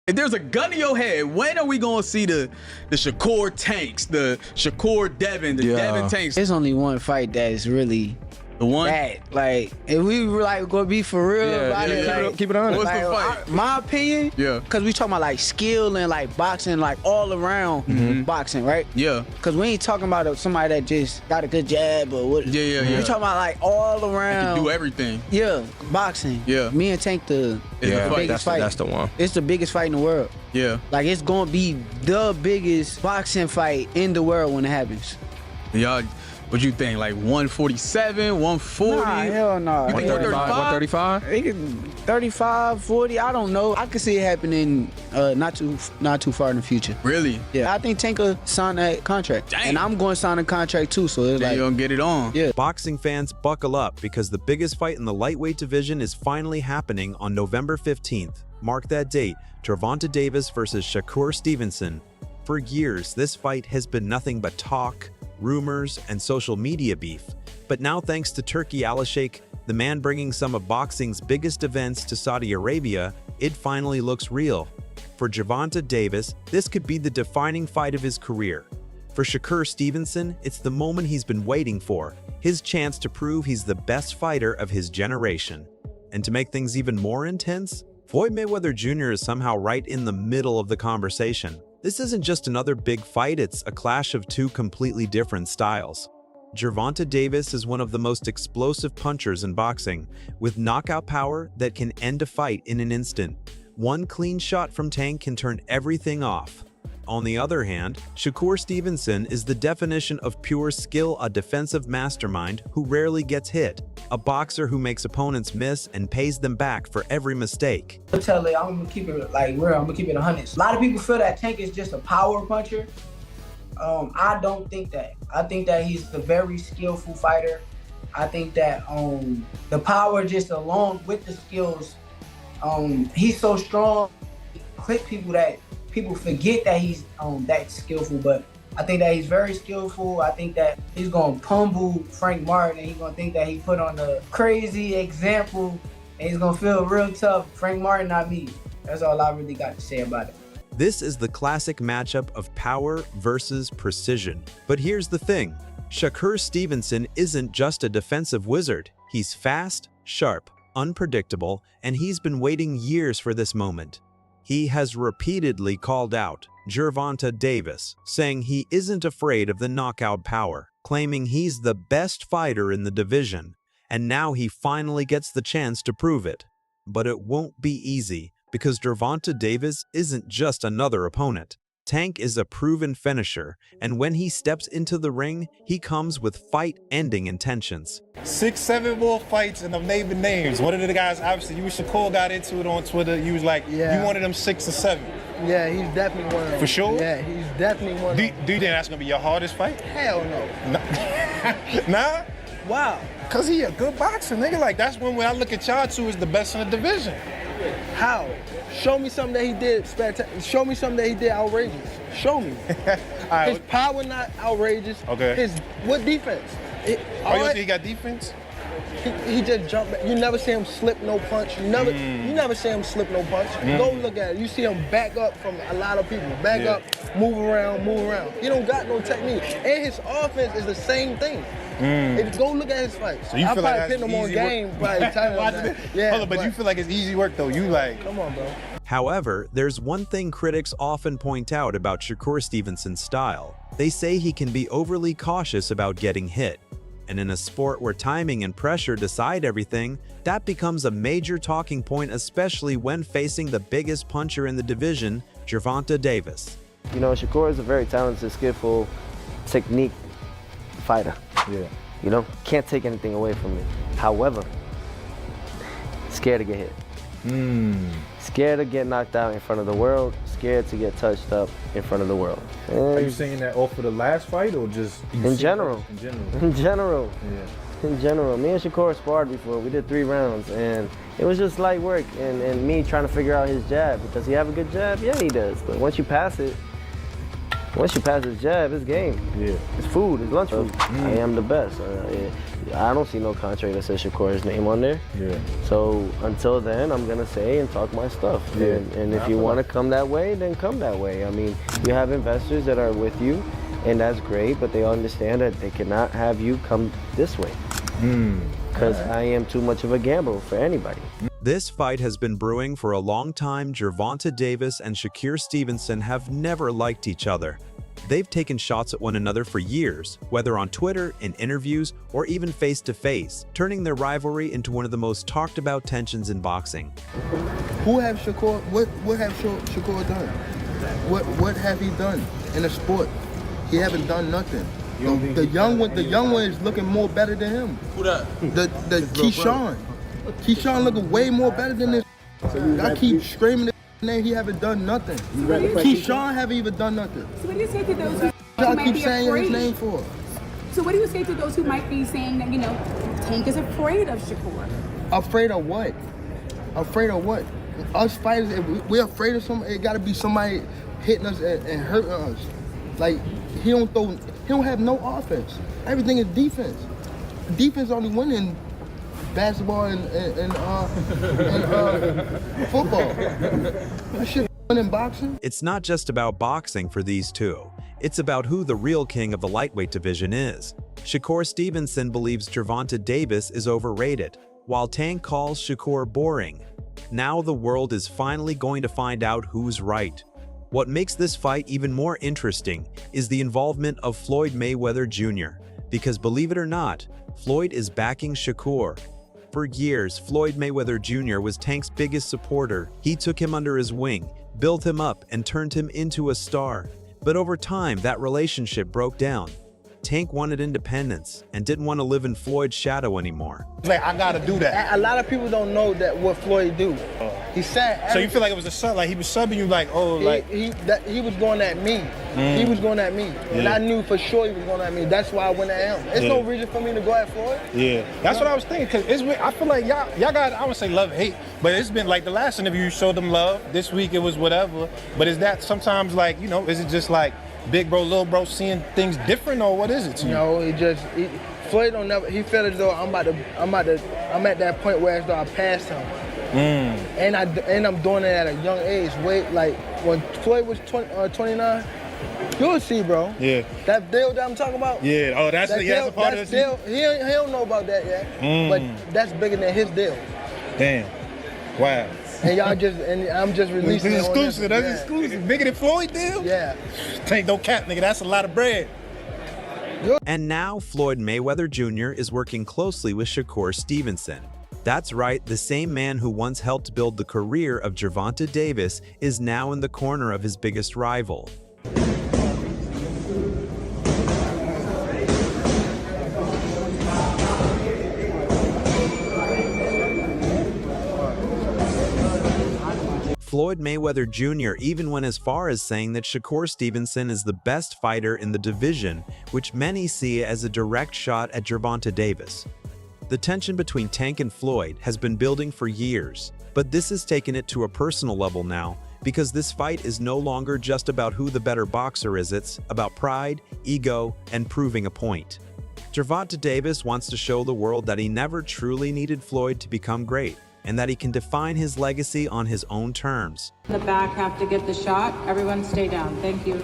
If there's a gun to your head, when are we gonna see the Shakur tanks, the Shakur Devin, the Devin tanks? There's only one fight that is really the one. That, like, if we were like gonna be for real about it, like, keep it on. What's like, the fight? My opinion, because we talking about like skill and like boxing, like all around boxing, right? Yeah. Because we ain't talking about somebody that just got a good jab or what. Yeah. We talking about like all around. Can do everything. Yeah, boxing. Yeah. Me and Tank the biggest fight. That's the one. It's the biggest fight in the world. Yeah. Like it's gonna be the biggest boxing fight in the world when it happens. Y'all, what you think? Like 147, 140? Nah, hell no. 135? 35, 40, I don't know. I could see it happening not too far in the future. Really? Yeah. I think Tank will sign that contract. Damn. And I'm going to sign a contract too, so it's then like you gonna get it on. Yeah. Boxing fans, buckle up because the biggest fight in the lightweight division is finally happening on November 15th. Mark that date, Gervonta Davis versus Shakur Stevenson. For years, this fight has been nothing but talk, rumors, and social media beef. But now, thanks to Turki Al-Sheikh, the man bringing some of boxing's biggest events to Saudi Arabia, it finally looks real. For Gervonta Davis, this could be the defining fight of his career. For Shakur Stevenson, it's the moment he's been waiting for, his chance to prove he's the best fighter of his generation. And to make things even more intense, Floyd Mayweather Jr. is somehow right in the middle of the conversation. This isn't just another big fight, it's a clash of two completely different styles. Gervonta Davis is one of the most explosive punchers in boxing, with knockout power that can end a fight in an instant. One clean shot from Tank can turn everything off. On the other hand, Shakur Stevenson is the definition of pure skill, a defensive mastermind who rarely gets hit, a boxer who makes opponents miss and pays them back for every mistake. I'm gonna keep it like real. I'm gonna keep it 100. A lot of people feel that Tank is just a power puncher. I don't think that. I think that he's a very skillful fighter. I think that the power just along with the skills, he's so strong, he clip people that people forget that he's that skillful, but I think that he's very skillful. I think that he's gonna pummel Frank Martin and he's gonna think that he put on a crazy example and he's gonna feel real tough. Frank Martin, not me. That's all I really got to say about it. This is the classic matchup of power versus precision. But here's the thing, Shakur Stevenson isn't just a defensive wizard. He's fast, sharp, unpredictable, and he's been waiting years for this moment. He has repeatedly called out Gervonta Davis, saying he isn't afraid of the knockout power, claiming he's the best fighter in the division, and now he finally gets the chance to prove it. But it won't be easy, because Gervonta Davis isn't just another opponent. Tank is a proven finisher, and when he steps into the ring, he comes with fight-ending intentions. 6, 7 more fights, and I'm naming names. One of the guys, obviously, you and Shakur got into it on Twitter. You was like, you wanted them 6 or 7. Yeah, he's definitely one of them. For sure? Yeah, he's definitely one of them. Do you think that's going to be your hardest fight? Hell no. Nah? Wow. Because he a good boxer, nigga. Like, that's when I look at y'all two as the best in the division. How? Show me something that he did spectacular. Show me something that he did outrageous. Show me. Right. His power not outrageous. Okay. What defense? You think he got defense? He just jumped back. You never see him slip no punch. You never see him slip no punch. Go look at it. You see him back up from a lot of people. Back up, move around, move around. He don't got no technique. And his offense is the same thing. If you go look at his fights, so you feel like that's putting him on easy game. Yeah, hold on, but you feel like it's easy work though. You like, come on, bro. However, there's one thing critics often point out about Shakur Stevenson's style. They say he can be overly cautious about getting hit. And in a sport where timing and pressure decide everything, that becomes a major talking point, especially when facing the biggest puncher in the division, Gervonta Davis. You know, Shakur is a very talented, skillful, technique fighter. Yeah. You know, can't take anything away from me. However, scared to get hit. Scared to get knocked out in front of the world, scared to get touched up in front of the world. Are you saying that off of the last fight or just in general? In general. In general. Yeah. In general. Me and Shakur sparred before. We did 3 rounds and it was just light work and me trying to figure out his jab. Because he have a good jab? Yeah, he does. But once you pass it, Once you pass his jab, it's game. Yeah. It's food, it's lunch food. I am the best. I don't see no contract that says Shakur's name on there. Yeah. So until then, I'm gonna say and talk my stuff. Yeah. And if you want to come that way, then come that way. I mean, you have investors that are with you, and that's great, but they understand that they cannot have you come this way. Because I am too much of a gamble for anybody. This fight has been brewing for a long time. Gervonta Davis and Shakur Stevenson have never liked each other. They've taken shots at one another for years, whether on Twitter, in interviews, or even face-to-face, turning their rivalry into one of the most talked about tensions in boxing. Who have Shakur? What have Shakur done? What have he done in the sport? He haven't done nothing. The young one is looking more better than him. Who that? The Keyshawn. Keyshawn looking way more better than this. I keep screaming his name. He haven't done nothing. Keyshawn haven't even done nothing. So what do you say to those who Y'all might keep be saying afraid? his name for? So what do you say to those who might be saying that, you know, Tank is afraid of Shakur? Afraid of what? Afraid of what? Us fighters, if we're afraid of something, it gotta be somebody hitting us and hurting us. Like, he don't have no offense. Everything is defense. Defense only win in basketball and football. That shit win in boxing. It's not just about boxing for these two. It's about who the real king of the lightweight division is. Shakur Stevenson believes Gervonta Davis is overrated, while Tank calls Shakur boring. Now the world is finally going to find out who's right. What makes this fight even more interesting is the involvement of Floyd Mayweather Jr., because believe it or not, Floyd is backing Shakur. For years, Floyd Mayweather Jr. was Tank's biggest supporter. He took him under his wing, built him up, and turned him into a star. But over time, that relationship broke down. Tank wanted independence and didn't want to live in Floyd's shadow anymore. Like, I gotta do that. A lot of people don't know that what Floyd do. He said. So you feel like it was a sub, like he was subbing you, like, oh, like he was going at me. He was going at me, and I knew for sure he was going at me. That's why I went at him. There's no reason for me to go at Floyd. Yeah, that's what I was thinking. Cause I feel like y'all got, I wouldn't say love hate, but it's been like the last interview you showed them love. This week it was whatever. But is that sometimes like, you know, is it just like big bro, little bro seeing things different, or what is it to you? No, Floyd don't never. He felt as though I'm at that point where as though I passed him. And I'm doing it at a young age. Wait, like when Floyd was 29, you'll see, bro. Yeah. That deal that I'm talking about. Yeah. Oh, that's a part of the deal. He don't know about that yet. But that's bigger than his deal. Damn. Wow. And I'm just releasing. This is exclusive. That's exclusive. Bigger than Floyd deal? Yeah. Tank, no cap, nigga. That's a lot of bread. And now Floyd Mayweather Jr. is working closely with Shakur Stevenson. That's right, the same man who once helped build the career of Gervonta Davis is now in the corner of his biggest rival. Floyd Mayweather Jr. even went as far as saying that Shakur Stevenson is the best fighter in the division, which many see as a direct shot at Gervonta Davis. The tension between Tank and Floyd has been building for years, but this has taken it to a personal level now, because this fight is no longer just about who the better boxer is, it's about pride, ego, and proving a point. Gervonta Davis wants to show the world that he never truly needed Floyd to become great, and that he can define his legacy on his own terms. The back have to get the shot. Everyone stay down. Thank you.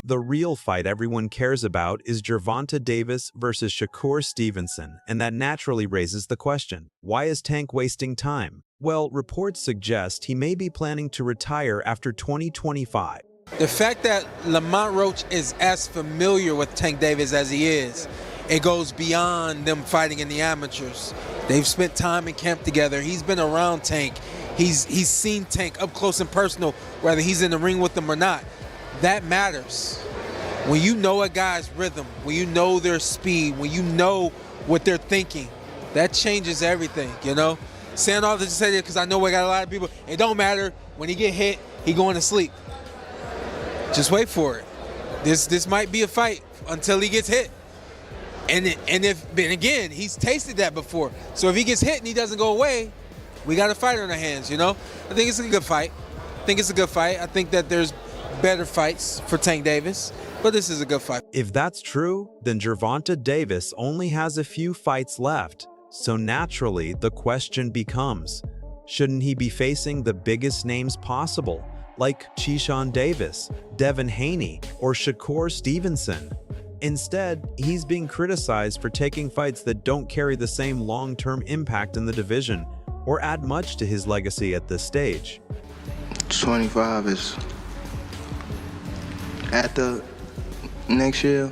The real fight everyone cares about is Gervonta Davis versus Shakur Stevenson, and that naturally raises the question, why is Tank wasting time? Well, reports suggest he may be planning to retire after 2025. The fact that Lamont Roach is as familiar with Tank Davis as he is, it goes beyond them fighting in the amateurs. They've spent time in camp together. He's been around Tank. He's seen Tank up close and personal, whether he's in the ring with them or not. That matters. When you know a guy's rhythm, when you know their speed, when you know what they're thinking, that changes everything, you know? Saying all this to say that because I know we got a lot of people, it don't matter. When he get hit, he going to sleep. Just wait for it. This might be a fight until he gets hit. And again, he's tasted that before. So if he gets hit and he doesn't go away, we got a fight on our hands, you know? I think it's a good fight. I think that there's better fights for Tank Davis, but this is a good fight. If that's true, then Gervonta Davis only has a few fights left. So naturally, the question becomes, shouldn't he be facing the biggest names possible, like Keyshawn Davis, Devin Haney, or Shakur Stevenson? Instead, he's being criticized for taking fights that don't carry the same long-term impact in the division or add much to his legacy at this stage. 25 is at the next year.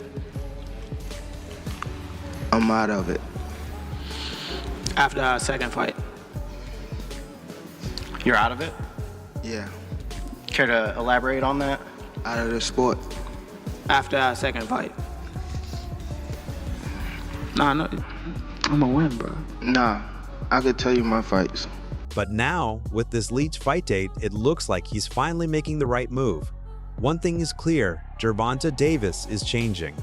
I'm out of it. After our second fight. You're out of it? Yeah, Care to elaborate on that? out of the sport. After our second fight. Nah, no, I'm gonna win, bro. Nah, I could tell you my fights. But now, with this Leach fight date, it looks like he's finally making the right move. One thing is clear, Gervonta Davis is changing.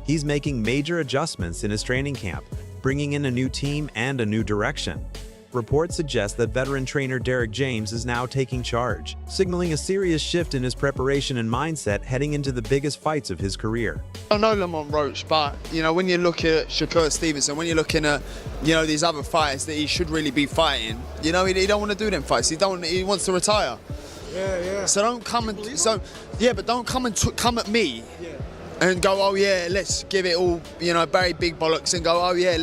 He's making major adjustments in his training camp, bringing in a new team and a new direction. Reports suggest that veteran trainer Derek James is now taking charge, signaling a serious shift in his preparation and mindset heading into the biggest fights of his career. I know Lamont Roach, but when you look at Shakur Stevenson, when you're looking at these other fighters that he should really be fighting, he don't want to do them fights. He wants to retire. Yeah. So don't come and but don't come and come at me. Yeah. And go, oh yeah, let's give it all, very big bollocks, and go, oh yeah,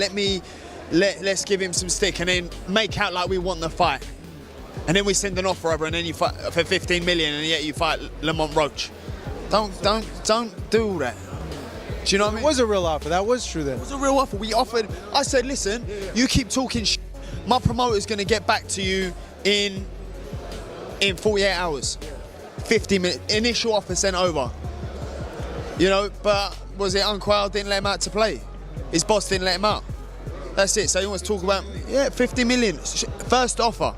let's give him some stick, and then make out like we want the fight. And then we send an offer over, and then you fight for 15 million, and yet you fight Lamont Roach. Don't do that. Do you know what I mean? It was a real offer. That was true then. It was a real offer. We offered. I said, listen, you keep talking shit. My promoter's going to get back to you in 48 hours. 50 minutes. Initial offer sent over. But was it Unquell didn't let him out to play? His boss didn't let him out. That's it. So he wants to talk about, 50 million. First offer.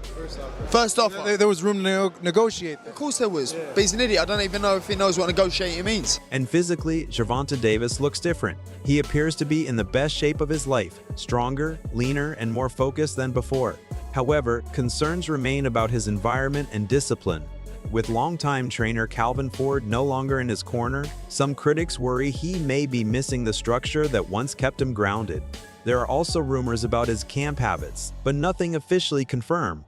There was room to negotiate. Of course there was. Yeah. But he's an idiot. I don't even know if he knows what negotiating means. And physically, Gervonta Davis looks different. He appears to be in the best shape of his life, stronger, leaner, and more focused than before. However, concerns remain about his environment and discipline. With longtime trainer Calvin Ford no longer in his corner, some critics worry he may be missing the structure that once kept him grounded. There are also rumors about his camp habits, but nothing officially confirmed.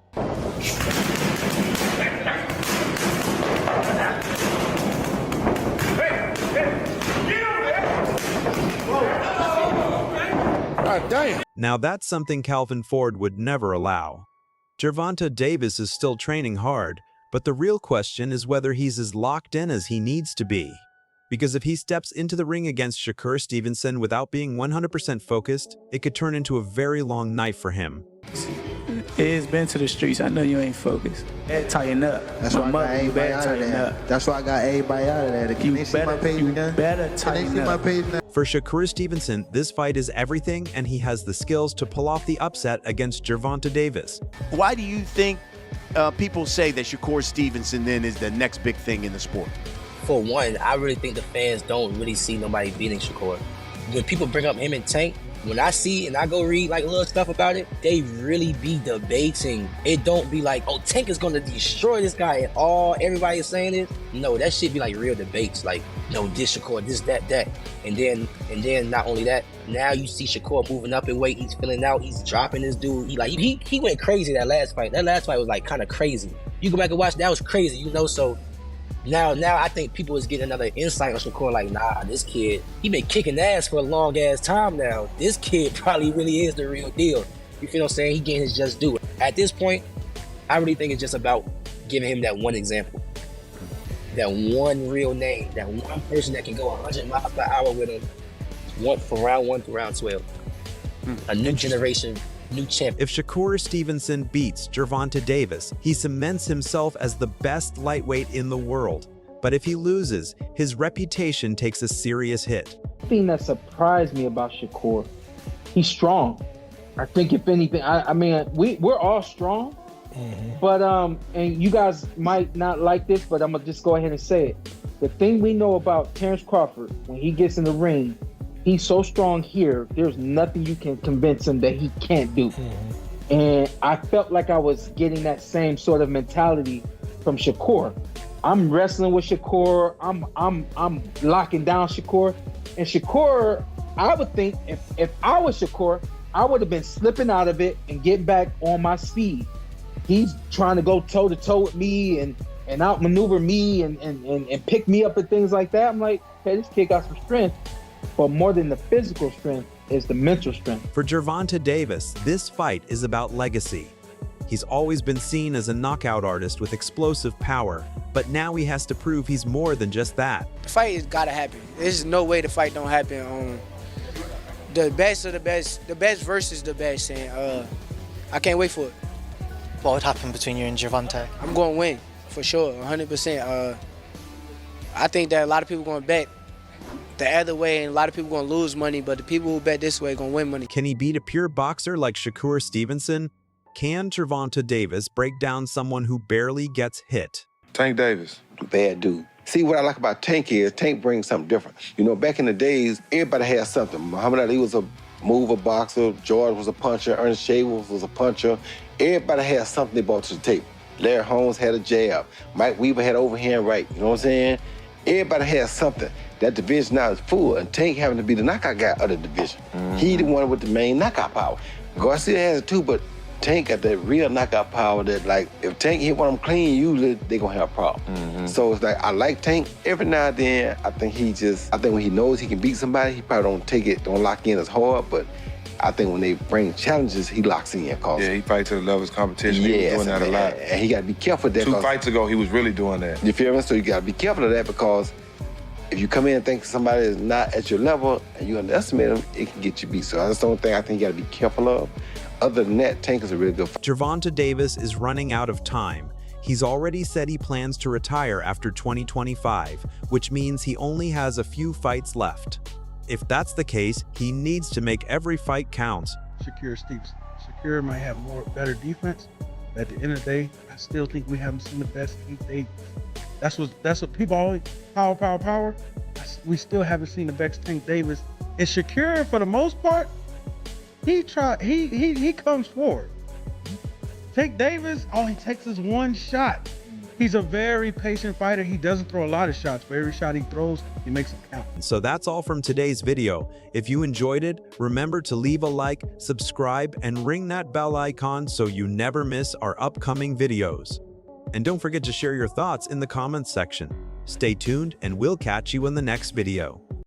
God damn. Now that's something Calvin Ford would never allow. Gervonta Davis is still training hard, but the real question is whether he's as locked in as he needs to be. Because if he steps into the ring against Shakur Stevenson without being 100% focused, it could turn into a very long night for him. It's been to the streets. I know you ain't focused. Better tighten up. That's why I got everybody out of there. That's why I got everybody out of there. Can they see my page now? Better tighten up. For Shakur Stevenson, this fight is everything, and he has the skills to pull off the upset against Gervonta Davis. Why do you think people say that Shakur Stevenson then is the next big thing in the sport? For one, I really think the fans don't really see nobody beating Shakur. When people bring up him and Tank, when I see and I go read like little stuff about it, they really be debating. It don't be like, oh, Tank is gonna destroy this guy and everybody is saying it. No, that shit be like real debates. Like, no, this Shakur, this, that. And then not only that, now you see Shakur moving up in weight, he's filling out, he's dropping this dude. He went crazy that last fight. That last fight was like kind of crazy. You go back and watch, that was crazy, so Now I think people is getting another insight on Shakur, like, nah, this kid, he been kicking ass for a long ass time now. This kid probably really is the real deal. You feel what I'm saying? He getting his just due. At this point, I really think it's just about giving him that one example. That one real name, that one person that can go 100 miles per hour with him from round 1 to round 12. A new generation, new champion. If Shakur Stevenson beats Gervonta Davis, he cements himself as the best lightweight in the world. But if he loses, his reputation takes a serious hit. The thing that surprised me about Shakur, he's strong. I think if anything, I mean, we're all strong, but and you guys might not like this, but I'm gonna just go ahead and say it. the thing we know about Terrence Crawford, when he gets in the ring, he's so strong here, there's nothing you can convince him that he can't do. And I felt like I was getting that same sort of mentality from Shakur. I'm wrestling with Shakur. I'm locking down Shakur. And Shakur, I would think if I was Shakur, I would have been slipping out of it and getting back on my speed. He's trying to go toe to toe with me and outmaneuver me and pick me up and things like that. I'm like, hey, this kid got some strength. But more than the physical strength is the mental strength. For Gervonta Davis, this fight is about legacy. He's always been seen as a knockout artist with explosive power, but now he has to prove he's more than just that. The fight has got to happen. There's no way the fight don't happen. The best of the best versus the best, and I can't wait for it. What would happen between you and Gervonta? I'm going to win, for sure, 100%. I think that a lot of people going to bet the other way, and a lot of people going to lose money, but the people who bet this way going to win money. Can he beat a pure boxer like Shakur Stevenson? Can Gervonta Davis break down someone who barely gets hit? Tank Davis. Bad dude. See, what I like about Tank is Tank brings something different. You know, back in the days, everybody had something. Muhammad Ali was a mover boxer, George was a puncher, Ernest Shaver was a puncher. Everybody had something they brought to the table. Larry Holmes had a jab. Mike Weaver had overhand right. You know what I'm saying? Everybody had something. That division now is full, and Tank having to be the knockout guy of the division. He the one with the main knockout power. Garcia has it too, but Tank got that real knockout power that, like, if Tank hit one of them clean, usually they gonna have a problem. So it's like, I like Tank. Every now and then, I think when he knows he can beat somebody, he probably don't lock in as hard, but I think when they bring challenges, he locks in. Yeah, he fights to the level of his competition. He was doing that a lot. And he gotta be careful of that. 2 fights ago, he was really doing that. You feel me? So you gotta be careful of that, because if you come in and think somebody is not at your level and you underestimate them, it can get you beat. So that's the only thing I think you gotta be careful of. Other than that, Tank is a really good fighter. Gervonta Davis is running out of time. He's already said he plans to retire after 2025, which means he only has a few fights left. If that's the case, he needs to make every fight count. Shakur Stevenson. Shakur might have better defense, but at the end of the day, I still think we haven't seen the best Tank Davis. That's what people always power. We still haven't seen the best Tank Davis. And Shakur, for the most part, he comes forward. Tank Davis, all he takes is one shot. He's a very patient fighter. He doesn't throw a lot of shots, but every shot he throws, he makes them count. So that's all from today's video. If you enjoyed it, remember to leave a like, subscribe, and ring that bell icon so you never miss our upcoming videos. And don't forget to share your thoughts in the comments section. Stay tuned, and we'll catch you in the next video.